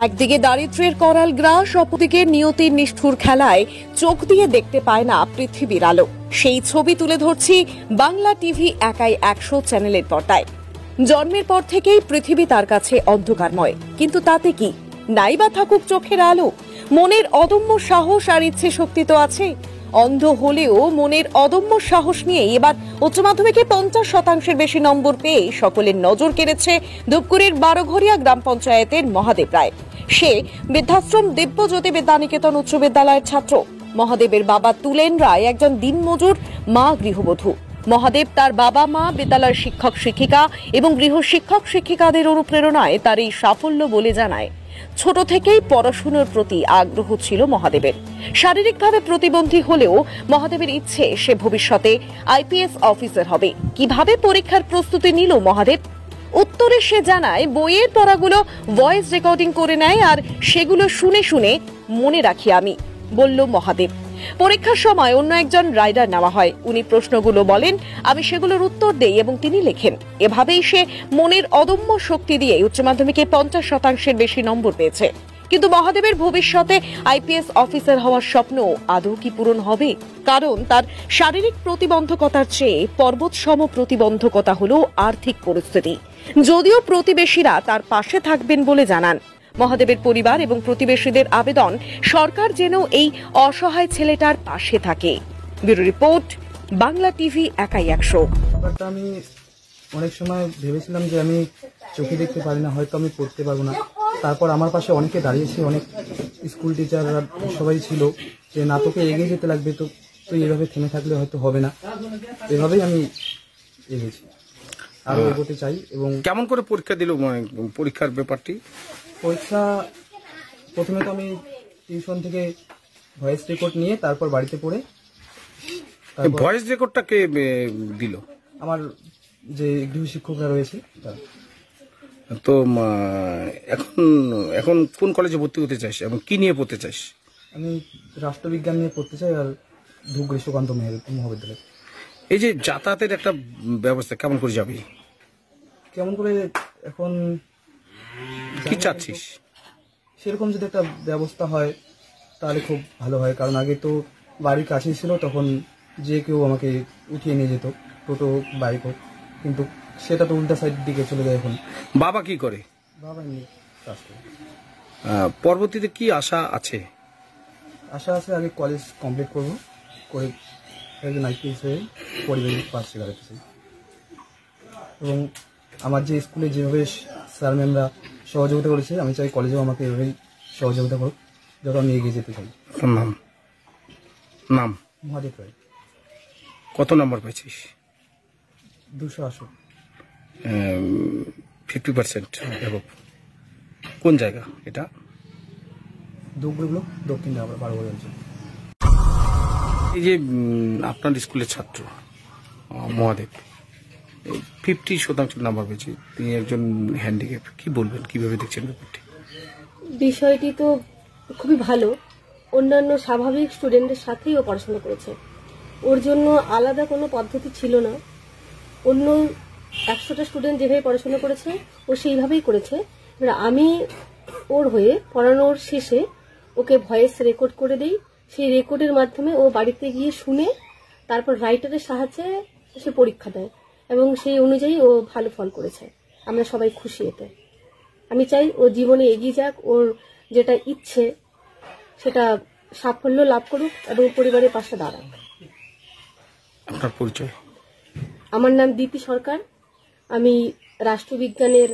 একদিকে দারিদ্র্যের করাল গ্রাস, অপরদিকে নিয়তির নিষ্ঠুর খেলায় চোখ দিয়ে দেখতে পায় না পৃথিবীর আলো। সেই ছবি তুলে ধরছি বাংলা টিভি একাই 100 চ্যানেলের পর্দায়। জন্মের পর থেকেই পৃথিবী তার কাছে অন্ধকারময়, কিন্তু তাতে কি, নাই বা থাকুক চোখের আলো, মনের অদম্য সাহস আর ইচ্ছে শক্তি তো আছে। অন্ধ হলেও মনের অদম্য সাহস নিয়ে এবার উচ্চ মাধ্যমিকে 50% বেশি নম্বর পেয়ে সকলের নজর কেড়েছে ধূপগুড়ির 12ঘরিয়া গ্রাম পঞ্চায়েতের মহাদেব রায়। সে বৃদ্ধাশ্রম দিব্যজ্যোতি বিদ্যানিকেতন উচ্চ বিদ্যালয়ের ছাত্র। মহাদেবের বাবা তুলেন রায় একজন দিনমজুর, মা গৃহবধূ। মহাদেব তার বাবা মা, বিদ্যালয়ের শিক্ষক শিক্ষিকা এবং গৃহ শিক্ষক শিক্ষিকাদের অনুপ্রেরণায় তার এই সাফল্য বলে জানায়। ছোট থেকেই পড়াশোনার প্রতি আগ্রহ ছিল মহাদেবের। শারীরিকভাবে প্রতিবন্ধী হলেও মহাদেবের ইচ্ছে সে ভবিষ্যতে আইপিএস অফিসার হবে। কিভাবে পরীক্ষার প্রস্তুতি নিল মহাদেব? উত্তরে সে জানায়, বইয়ের পড়াগুলো ভয়েস রেকর্ডিং করে নেয় আর সেগুলো শুনে শুনে মনে রাখি আমি, বলল মহাদেব। পরীক্ষার সময় অন্য একজন রাইডার নেওয়া হয়, উনি প্রশ্নগুলো বলেন, আমি সেগুলোর উত্তর দেই এবং তিনি লেখেন। এভাবেই সে মনের অদম্য শক্তি দিয়ে উচ্চ মাধ্যমিকে 50% বেশি নম্বর পেয়েছে। কিন্তু মহাদেবের ভবিষ্যতে আইপিএস অফিসার হওয়ার স্বপ্ন আদৌ কি পূরণ হবে? কারণ তার শারীরিক প্রতিবন্ধকতার চেয়ে পর্বতসম প্রতিবন্ধকতা হলো আর্থিক পরিস্থিতি। যদিও প্রতিবেশীরা তার পাশে থাকবেন বলে জানান। মহাদেবের পরিবার এবং প্রতিবেশীদের আবেদন, সরকার যেন এই অসহায় ছেলেটার পাশে থাকে। ব্যুরো রিপোর্ট, বাংলা টিভি একাই 100। আমি অনেক সময় ভেবেছিলাম যে আমি চোখে দেখতে পারি না, হয়তো আমি পড়তে পারবো না। তারপর আমার পাশে অনেকে দাঁড়িয়েছে, অনেক স্কুল টিচাররা সবাই ছিল, যে না তোকে এগিয়ে যেতে লাগবে, তো তুই এভাবে থেমে থাকলে হয়তো হবে না। এভাবেই আমি এগিয়েছি, আরো এগোতে চাই। এবং কেমন করে পরীক্ষা দিল, পরীক্ষার ব্যাপারটি? পরীক্ষা প্রথমে তো আমি টিউশন থেকে ভয়েস রেকর্ড নিয়ে তারপর বাড়িতে পড়ে। ভয়েস রেকর্ডটা কে দিল? আমার যে গৃহ শিক্ষকরা রয়েছে তারা। তো এখন কোন কলেজে ভর্তি হতে চাইস এবং কি নিয়ে পড়তে চাইস? আমি রাষ্ট্রবিজ্ঞান নিয়ে পড়তে চাই, আর ধূপগুড়ি সুকান্ত মহাবিদ্যালয়। এই যে যাতায়াতের একটা ব্যবস্থা কেমন করে যাবি? কেমন করে এখন কি চাচ্ছিস? সেরকম যদি একটা ব্যবস্থা হয় তাহলে খুব ভালো হয়, কারণ আগে তো বাড়ির কাছেই ছিল, তখন যে কেউ আমাকে উঠিয়ে নিয়ে যেত, টোটো বাইক হোক, কিন্তু সেটা তো উল্টা সাইড দিকে চলে যায় এখন। বাবা কি করে? বাবা এমনি কাজ করে। পরবর্তীতে কি আশা আছে? আশা আছে আগে কলেজ কমপ্লিট করবো, করে একজন আইপিএস হয়ে পরিবারের পাশে দাঁড়াতে চাই। এবং আমার যে স্কুলে যেভাবে স্যার ম্যামরা সহযোগিতা করেছে, আমি চাই কলেজেও আমাকে এভাবেই সহযোগিতা করুক, যত আমি এগিয়ে যেতে চাই। নাম? নাম মহাদেব রায়। কত নম্বর পেয়েছিস? 280। 50% এবং কোন জায়গা এটা? ধূপগুড়ি, দক্ষিণ 12 অঞ্চল। এই যে আপনার স্কুলের ছাত্র মহাদেব 50% নাম্বার পেয়েছে, তিনি একজন হ্যান্ডিক্যাপ, কি বলবেন, কিভাবে দেখছেন ব্যাপারটি? বিষয়টি তো খুবই ভালো। অন্যান্য স্বাভাবিক স্টুডেন্টের সাথেই ও পড়াশোনা করেছে, ওর জন্য আলাদা কোনো পদ্ধতি ছিল না। অন্য 100টা স্টুডেন্ট যেভাবে পড়াশোনা করেছে ও সেইভাবেই করেছে। এবার আমি ওর হয়ে পড়ানোর শেষে ওকে ভয়েস রেকর্ড করে দিই, সেই রেকর্ডের মাধ্যমে ও বাড়িতে গিয়ে শুনে তারপর রাইটারের সাহায্যে সে পরীক্ষা দেয়, এবং সেই অনুযায়ী ও ভালো ফল করেছে। আমরা সবাই খুশি এতে। আমি চাই ও জীবনে এগিয়ে যাক, ওর যেটা ইচ্ছে সেটা সাফল্য লাভ করুক এবং পরিবারের পাশে দাঁড়াক। আপনার পরিচয়? আমার নাম দীপ্তি সরকার। আমি রাষ্ট্রবিজ্ঞানের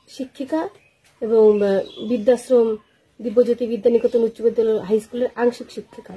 শিক্ষিকা এবং বৃদ্ধাশ্রম দিব্যজ্যোতি বিদ্যানিকেতন উচ্চ বিদ্যালয় হাই স্কুলের আংশিক শিক্ষিকা।